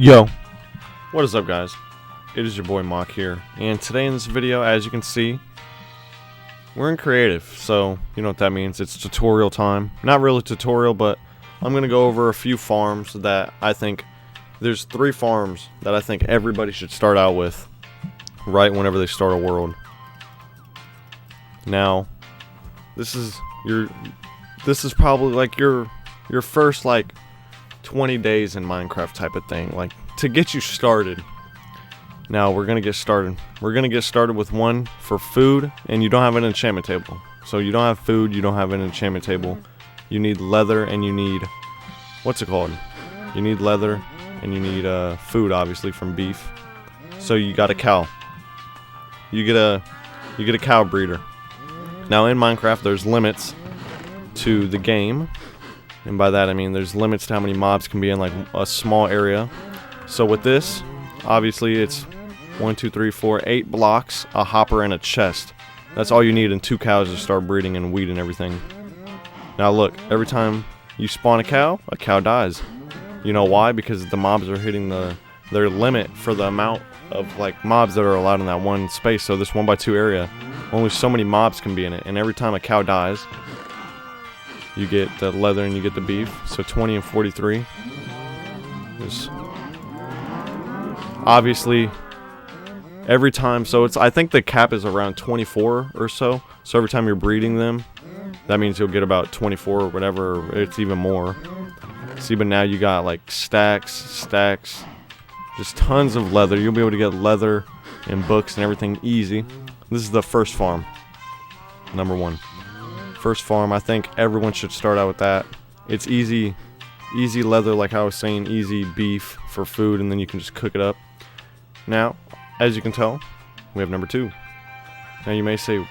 Yo, what is up guys? It is your boy Mock here, and today in this video, as you can see, we're in creative, so you know what that means. It's tutorial time. Not really tutorial, but I'm gonna go over a few farms that I think, there's 3 farms that I think everybody should start out with right whenever they start a world. Now, this is probably like your first like 20 days in Minecraft type of thing, like to get you started. Now we're gonna get started. We're gonna get started with one for food, and you don't have an enchantment table. So you don't have food, you don't have an enchantment table. You need leather, and you need, what's it called? You need leather, and you need food, obviously, from beef. So you got a cow. You get a cow breeder. Now in Minecraft, there's limits to the game. And by that I mean there's limits to how many mobs can be in like a small area. So with this, obviously it's 1, 2, 3, 4, 8 blocks, a hopper, and a chest. That's all you need, and 2 cows to start breeding and wheat and everything. Now look, every time you spawn a cow dies. You know why? Because the mobs are hitting their limit for the amount of like mobs that are allowed in that one space. So this 1x2 area, only so many mobs can be in it, and every time a cow dies, you get the leather and you get the beef. So 20 and 43 is obviously every time. So it's, I think the cap is around 24 or so. So every time you're breeding them, that means you'll get about 24 or whatever. It's even more. See, but now you got like stacks, just tons of leather. You'll be able to get leather and books and everything easy. This is the first farm, number 1. First farm, I think everyone should start out with that. It's easy leather, like I was saying, easy beef for food, and then you can just cook it up. Now, as you can tell, we have number 2. Now you may say,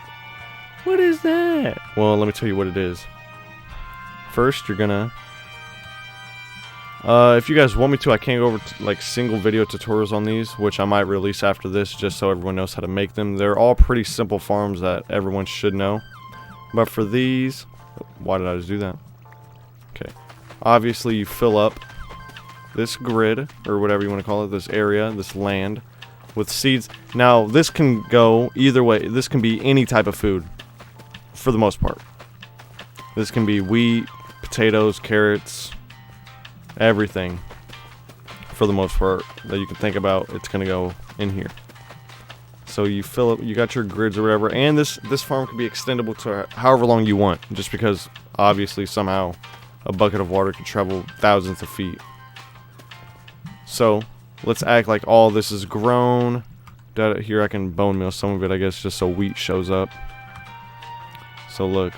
what is that? Well, let me tell you what it is. First, you're gonna, if you guys want me to, I can go over like single video tutorials on these, which I might release after this, just so everyone knows how to make them. They're all pretty simple farms that everyone should know. But for these, why did I just do that? Okay, obviously you fill up this grid, or whatever you want to call it, this area, this land, with seeds. Now this can go either way. This can be any type of food, for the most part. This can be wheat, potatoes, carrots, everything, for the most part, that you can think about. It's going to go in here. So you fill up, you got your grids or whatever, and this farm can be extendable to however long you want, just because obviously somehow a bucket of water can travel thousands of feet. So let's act like all this is grown. Here I can bone meal some of it, I guess, just so wheat shows up. So look,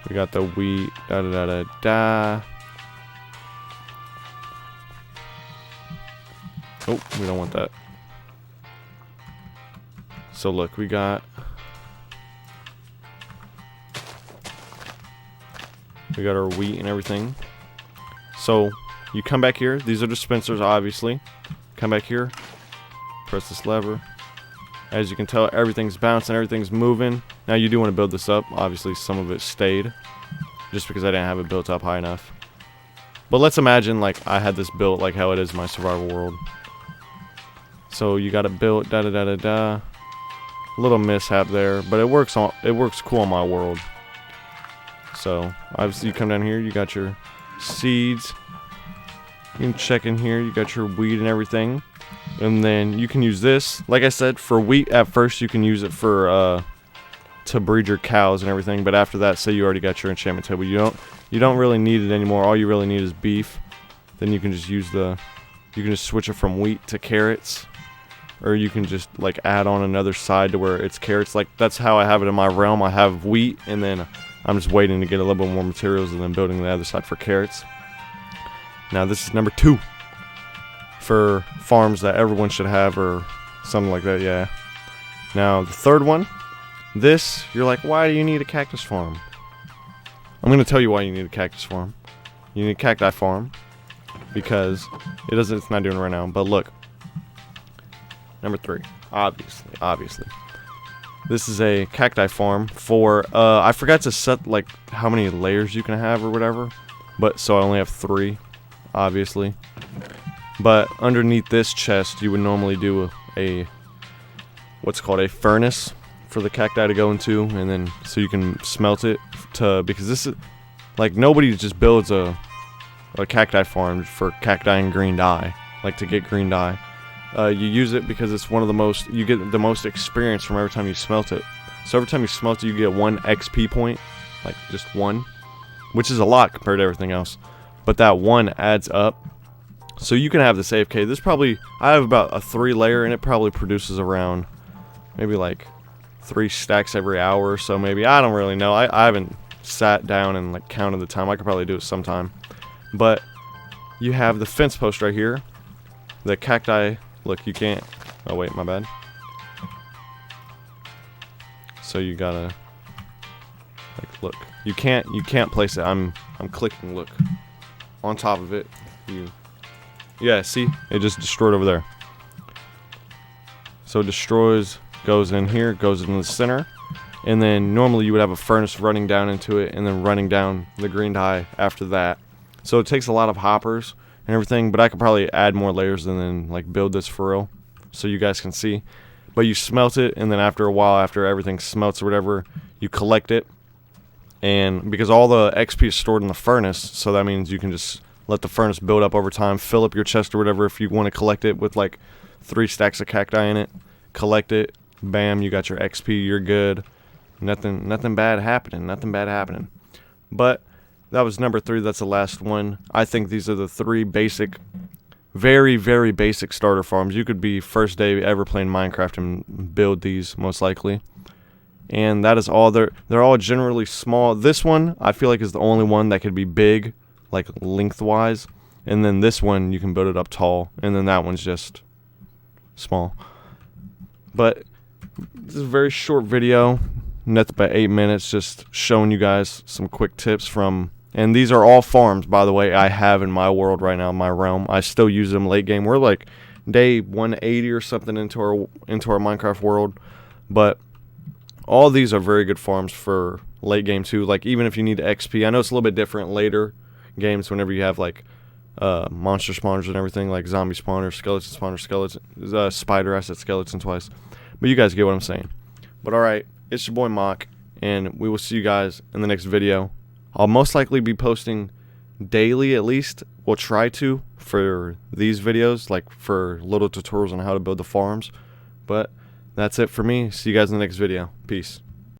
we got the wheat, Oh, we don't want that. So look, we got our wheat and everything. So you come back here. These are dispensers, obviously. Come back here. Press this lever. As you can tell, everything's bouncing, everything's moving. Now you do want to build this up. Obviously, some of it stayed, just because I didn't have it built up high enough. But let's imagine like I had this built like how it is in my survival world. So you got it built. Little mishap there, but it works cool on my world. So obviously you come down here, you got your seeds, you can check in here, you got your wheat and everything, and then you can use this, like I said, for wheat. At first you can use it for to breed your cows and everything, but after that, say you already got your enchantment table, you don't really need it anymore. All you really need is beef. Then you can just use you can just switch it from wheat to carrots. Or you can just like add on another side to where it's carrots. Like that's how I have it in my realm. I have wheat, and then I'm just waiting to get a little bit more materials and then building the other side for carrots. Now this is number 2 for farms that everyone should have, or something like that, yeah. Now the third one, this, you're like, why do you need a cactus farm? I'm going to tell you why you need a cactus farm. You need a cacti farm because it's not doing it right now, but look. Number 3, obviously. This is a cacti farm for, I forgot to set like how many layers you can have or whatever, but so I only have 3. obviously. But underneath this chest, you would normally do a what's called a furnace for the cacti to go into, and then so you can smelt it because this is like nobody just builds a cacti farm for cacti and green dye, like to get green dye. You use it because it's one of the most, you get the most experience from every time you smelt it. So every time you smelt it, you get 1 XP point, like just 1, which is a lot compared to everything else. But that 1 adds up. So you can have this AFK. This probably, I have about a 3 layer, and it probably produces around maybe like 3 stacks every hour or so, maybe. I don't really know. I haven't sat down and like counted the time. I could probably do it sometime. But you have the fence post right here. The cacti, look, you can't, oh wait, my bad. So you gotta, like, look, you can't place it. I'm clicking, look, on top of it. Yeah, see, it just destroyed over there. So it destroys, goes in here, goes in the center, and then normally you would have a furnace running down into it, and then running down the green dye after that. So it takes a lot of hoppers and everything, but I could probably add more layers and then like build this for real, so you guys can see. But you smelt it, and then after a while, after everything smelts or whatever, you collect it. And because all the XP is stored in the furnace, so that means you can just let the furnace build up over time, fill up your chest or whatever if you want to collect it with like 3 stacks of cacti in it. Collect it, bam, you got your XP, you're good. Nothing bad happening, nothing bad happening. But that was number 3, that's the last one. I think these are the 3 basic, very, very basic starter farms. You could be first day ever playing Minecraft and build these, most likely. And that is all. They're all generally small. This one, I feel like, is the only one that could be big, like lengthwise. And then this one, you can build it up tall. And then that one's just small. But this is a very short video. Nothing but 8 minutes, just showing you guys some quick tips from... And these are all farms, by the way, I have in my world right now, my realm. I still use them late game. We're like day 180 or something into our Minecraft world. But all these are very good farms for late game too. Like even if you need XP, I know it's a little bit different later games whenever you have like monster spawners and everything, like zombie spawners, spider. I said skeleton twice. But you guys get what I'm saying. But alright, it's your boy Mock, and we will see you guys in the next video. I'll most likely be posting daily, at least. We'll try to for these videos, like for little tutorials on how to build the farms. But that's it for me. See you guys in the next video. Peace.